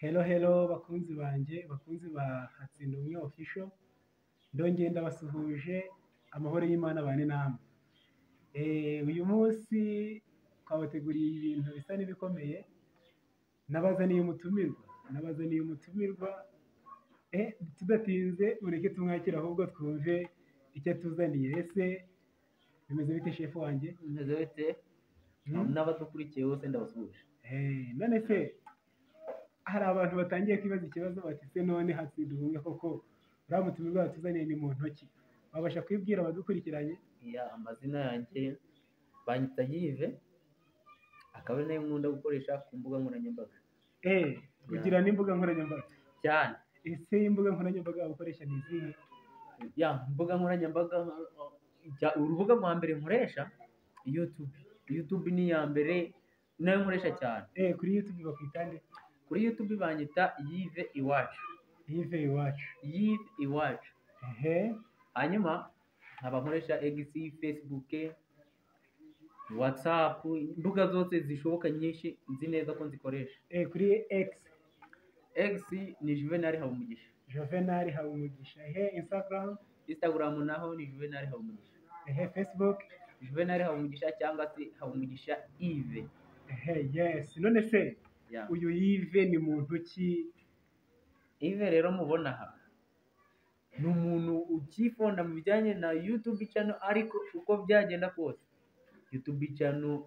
Hello hello bakunzi banje, bakunzi ba Hatsinda Umwe Official, ndongeye ndabasuhuje, amahoro y'Imana abane namwe. Uyu munsi twabateguriye ibintu bisa n'ibikomeye, nabazaniye umutumirwa, tudatinze mureke tumwakire ahubwo twumve icyo atuzaniye. Ese bimeze bite shefu wanjye? Bimeze bite? N'abadukurikiye bose ndabasuhuje. None se hari abantu batangiye kwibaza ikibazo bati se none Hatsinda Ubumwe koko uriya mutumirwa watuzaniye ni mu ntoki, wabasha kwibwira abadukurikiranye? Amazina yanjye banyita Yves, akaba ari nayo nkunda gukoresha ku mbuga nkoranyambaga. Kugira n'imbuga nkoranyambaga Cyane. ese imbuga nkoranyambaga ukoresha ni izihe? Imbuga nkoranyambaga, urubuga rwa mbere nkoresha YouTube ni iya mbere nayo nkoresha cyane. Kuri YouTube bakwita nde? Kuri YouTube banyita Yves Iwacu. Yves Iwacu. Hanyuma nkaba nkoresha X, Facebook, WhatsApp, imbuga zose zishoboka nyinshi nzi neza ko nzikoresha. Kuri X ni Juvenal Habumugisha. Instagram naho ni Juvenal Habumugisha. Facebook Juvenal Habumugisha cyangwa se Habumugisha Yves. Yes. None se uyu Yves ni muntu ki? Yves rero mubona aha ni umuntu ukifonda mu bijyanye na YouTube channel, ariko uko byagenda kose YouTube channel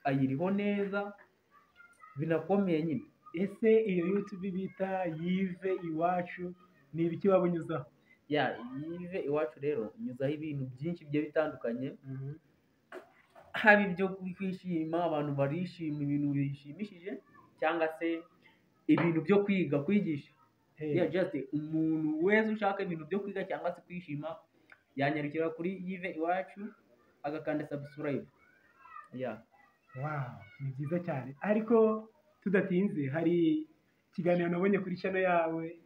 ayiriho neza binakomeye nyine. Ese iyo YouTube bita Yves Iwacu ni ibiki waba unyuzaho? Yves Iwacu rero unyuzaho ibintu byinshi bigiye bitandukanye, haba ibyo kwishima, abantu barishima ibintu bishimishije, cyangwa se ibintu byo kwigisha. Just umuntu wese ushaka ibintu byo kwiga cyangwa se kwishima yanyarukira kuri Yves Iwacu agakanda subscribe. Wow, ni byiza cyane. Ariko tudatinze, hari ikiganiro nabonye kuri channel yawe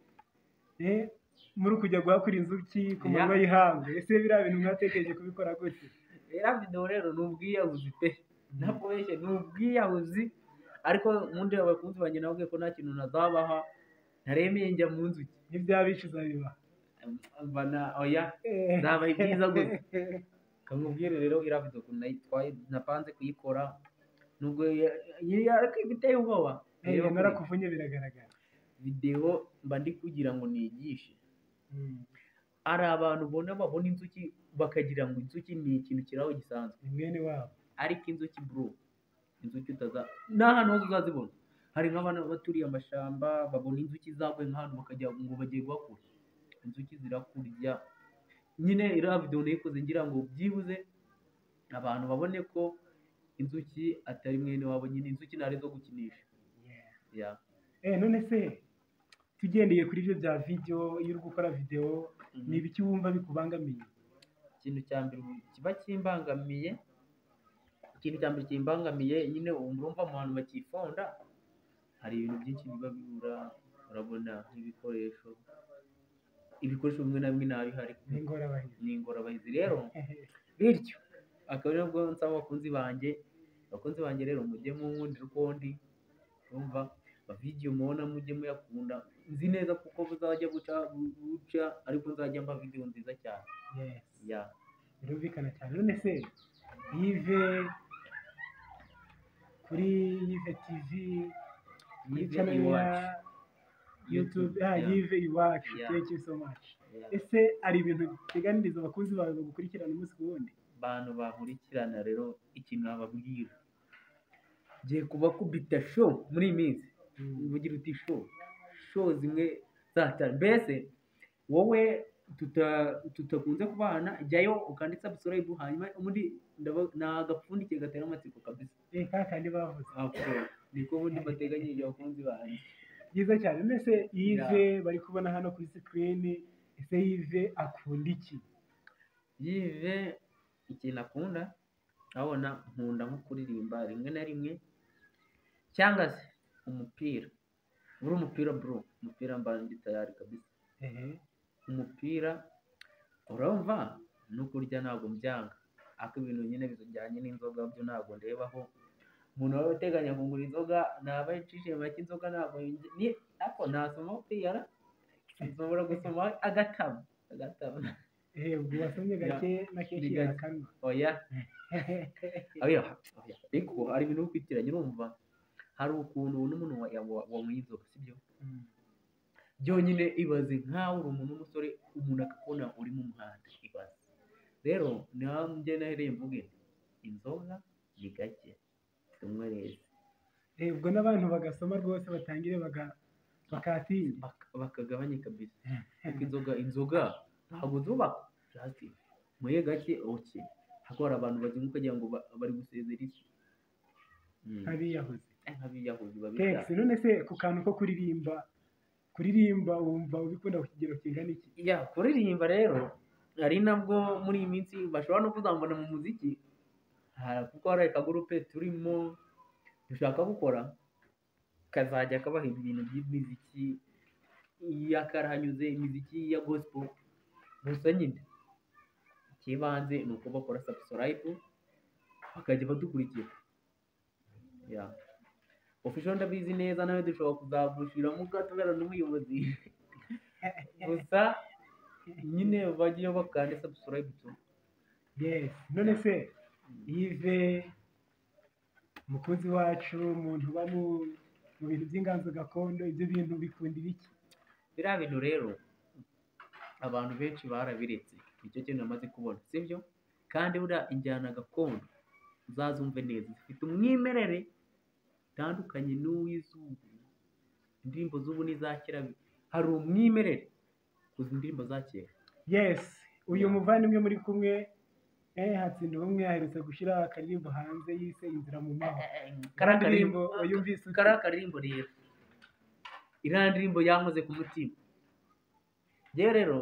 muri kujya guhakura inzuki ku manywa y'ihangu. Ese biriya bintu mwatekereje kubikora gute? Video rero ni ubwiyahuzi pe, ntabwoshye ni ubwiyahuzi, ariko mundi abakunzi banjye nabwiye ko nta kintu nazabaha ntaremeye njya mu nzuki. N'ibyabicuza biba zabaye byiza gusa. Kamubwire rero iriya video napanze kuyikora nubwo biteye ubwoba. Narakuvunye biragaragara. Video mba ndi kugira ngo nigishe. Hari abantu babona inzuki bakagira ngo inzuki ni ikintu kiraho gisanzwe, ni mwene wabo. Ariko inzuki inzuki n'ahantu hose uzazibona. Hari nk'abana baturiye amashamba babona inzuki zaguye nk'ahantu bakajya ngo bagiye guhakura. Inzuki zirakurya nyine. Iriya video nayikoze ngira ngo byibuze abantu babone ko inzuki atari mwene wabo, nyine inzuki ntari zo gukinisha. None se tugendeye kuri ibyo bya video, iyo uri gukora video ni ibiki wumva bikubangamiye? Ikintu cya mbere kimbangamiye nyine urumva mu bantu bakifonda hari ibintu byinshi biba bibura. Urabona nk'ibikoresho bimwe na bimwe ntabihari, ni ingorabahizi rero. Bityo akaba ari nabwo nsaba abakunzi banjye rero mujye munkundira uko ndi, urumva video mubona mujye muyakunda. Nzi neza kuko buzajya buca ariko nzajya mba video nziza cyane. Birumvikana cyane. None se Yves kuri Yves TV, kuri channel ya YouTube Yves Iwacu. Thank you so much. Ese ari ibintu teganiriza abakunzi bawe gukurikirana umunsi ku wundi? Abantu bankurikirana rero ikintu nababwira, ngiye kubakubita show muri iyi minsi. Uvugira uti show zimwe zatari. Mbese wowe tutakunze kubana, jyayo ukanditse subscribe, hanyuma ubundi nagapfundikiye gatera amatsiko kabisa. Kandi bavuze niko ubundi bateganyije abakunzi banjye. Byiza cyane. Mbese Yves bari kubona hano kuri screen, ese Yves akunda iki? Yves ikintu akunda, abona nkunda nko kuririmba rimwe na rimwe, cyangwa se umupira. Umupira mba ndi tayari kabisa. Umupira urumva no kurya ntabwo mbyanga, ariko ibintu nyine bijyanye n'inzoga byo ntabwo ndebaho. umuntu waba uteganya kugura inzoga naba yicishije make inzoga ntabwo ni ariko nasoma kwiyara nshobora gusoma agatabo ubwo wasomye gake na kenshi akanwa oya ariko hari ibintu byo kwitiranya urumva hari ukuntu n'umuntu wanyweye inzoga sibyo byonyine ibaze nkawe uri umuntu w'umusore umuntu akakubona uri mu muhanda ibaze rero njye nahereye mvuge inzoga ni gake tumwe neza ubwo n'abantu bagasoma rwose batangire bakatinya bakagabanye kabisa kuko inzoga ntabwo zubaka just muye gake oke hako hari abantu bagiye kugira ngo bari gusezera isi nk'abiyahuzi babita none se ku kantu ko kuririmba wumva ubikunda ku kigero kingana iki kuririmba rero ari nabwo muri iyi minsi bashobora no kuzambona mu muziki kuko hari akagurupe turimo dushaka gukora kazajya kabaha ibintu by'imiziki yakarahanyuze imiziki ya gospel gusa nyine ikibanze ni uko bakora subscribe bakajya badukurikira official ndabizi neza nawe dushobora kuzagushiramo gatubera n'umuyobozi gusa nyine bagiye bakande subscribe tu none se Yves umukozi wacu umuntu uba mu bintu by'inganzo gakondo ibyo bintu bikunda ibiki biriya bintu rero abantu benshi barabiretse nicyo kintu namaze kubona sibyo kandi buriya injyana gakondo uzazumve neza zifite umwimerere utandukanye n'uw'izubu indirimbo z'ubu n'iza kera hari umwimerere kuza indirimbo za kera uyu muvandimwe muri kumwe hatsinda ubumwe aherutse gushyira akaririmbo hanze yise inzira mu mahoro kariya karirimbo rero iriya ndirimbo yankoze ku mutima yewe rero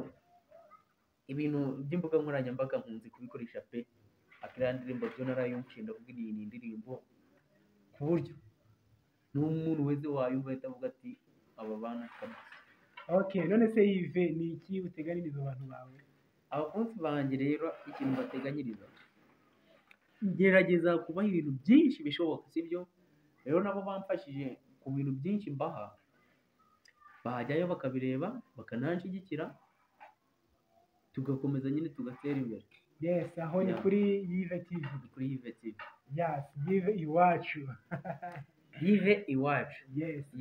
ibintu by'imbuga nkoranyambaga nkunze kubikoresha pe akiriya ndirimbo byo narayumviye ndavuga iyi ni indirimbo ku buryo n'umuntu wese wayumva ahita avuga ati aba bana kabisa none se Yves ni iki uteganyiriza abantu bawe abakunzi banjye rero ikintu bateganyiriza ngerageza kubaha ibintu byinshi bishoboka sibyo rero nabo bamfashije ku bintu byinshi mbaha bahajyayo bakabireba bakananshyigikira tugakomeza nyine tugatera imbere aho ni kuri Yves TV Yves iwacu Yves iwacu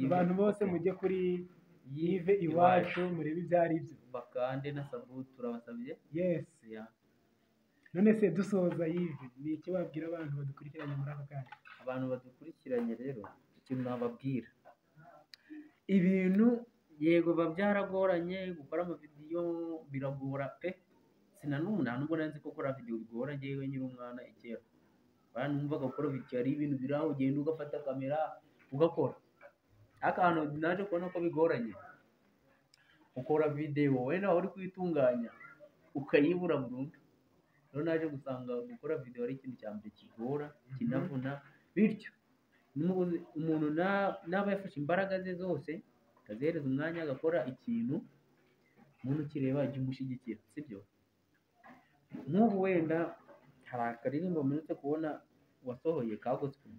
abantu bose mujye kuri Yves iwacu murebe ibyo ari byo bakande na sabu turabasabye none se dusoza Yves ni iki wabwira abantu badukurikiranye muri aka kanya abantu badukurikiranye rero ikintu nababwira ibintu yego biba byaragoranye gukora amavideyo biragora pe nubwo nanzi ko gukora video bigora njyewe nyiri umwana ikera numvaga gukora video ari ibintu biraho ugenda ugafata kamera ugakora akantu naje kubona ko bigoranye ukora video wenda uri kwitunganya ukayibura burundu rero naje gusanga gukora video ari ikintu cya mbere kigora kinavuna bityo umuntu naba yafashe imbaraga ze zose akazihereza umwanya agakora ikintu umuntu ukireba ajya umushyigikira sibyo nk'ubu wenda hari akaririmbo mperutse kubona wasohoye ka gospel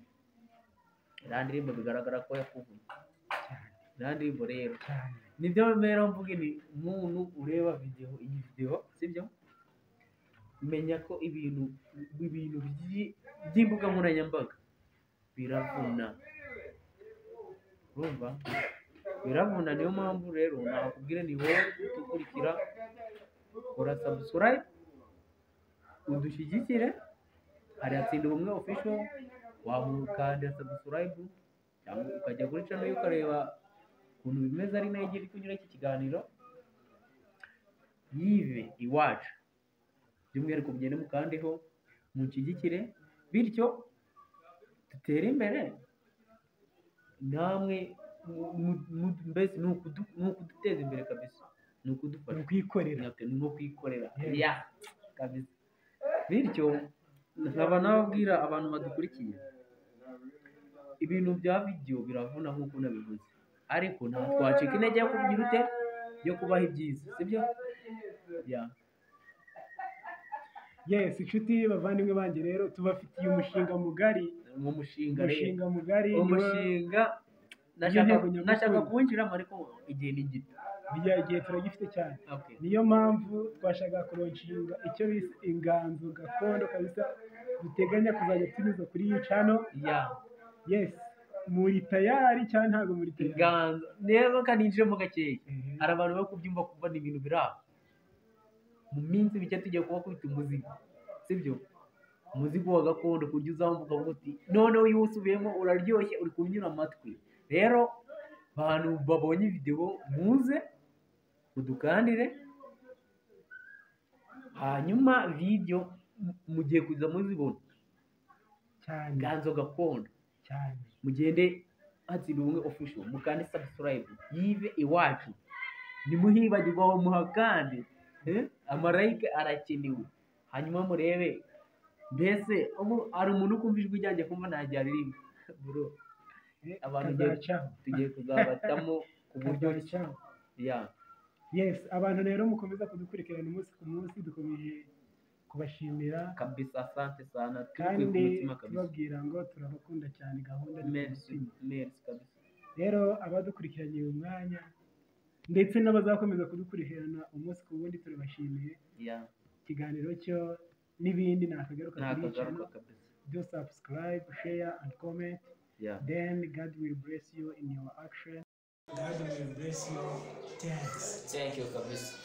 iriya ndirimbo bigaragara ko yakuvuye iriya ndirimbo rero nibyo mbera mvuga ni umuntu ureba iyi video sibyo menya ko ibintu by'imbuga nkoranyambaga biravuna urumva biravuna niyo mpamvu rero nakubwira ni wowe udukurikira kora subscribe udushyigikire hari hatsinda ubumwe official wamukanda subscribe cyangwa ukajya kuri channel ukareba ukuntu bimeze ari nayo iri kunyura iki kiganiro Yves iwacu by'umwihariko mugende mukandeho munshyigikire bityo dutere imbere namwe mbese ni ukuduteza imbere kabisa ni ukudufasha ni nko kwikorera kabisa bityo nkaba nababwira abantu badukurikiye ibintu bya video biravuna nk'uko nabivuze ariko ntabwo twacika intege yo kugira ute yo kubaha ibyiza sibyo yes inshuti bavandimwe banjye rero tubafitiye umushinga mugari umushinga nashaka kuwinjiramo ariko igihe ni gito igihe turagifite cyane niyo mpamvu twashaka kuronshinga icyo bise inganzo gakondo kabisa duteganya kuzajya tunyuza kuri iyi channel yes muri tayari cyane ntabwo muri tayari inganzo neza kaninjiremo gakeya hari abantu bari kubyumva kuva ni ibintu biri aho mu minsi mike tugiye kuba kwita umuzigo sibyo umuzigo wa gakondo kurya uzambuka ukavuga uti noneho iyo usubiyemo uraryoshye uri kunyura amatwi rero abantu babonye video muze udukandire hanyuma video mugiye kuza muzibona cyane ganzo gakondo cyane mugende Hatsindubumwe official mukande subscribe yive iwacu nimuhibagirwa aho muhakande amarayike arakenewe hanyuma murebe mbese ubu ari umuntu ukumva ijwi ryanjye kumva ntajya aririmba bro abantu tugiye kuzabatamo ku buryo yes abantu rero mukomeza kudukurikirana umunsi ku munsi dukomeje kubashimira kabisa asante sana kandi tubabwira ngo turabakunda cyane gahunda merci kabisa rero abadukurikiranye uyu mwanya ndetse n'abazakomeza kudukurikirana umunsi ku wundi turabashimiye ikiganiro cyo n'ibindi nakagaruka kuri channel do subscribe share and comment then God will bless you in your action. God will bless you. Thanks. Thank you kabisa.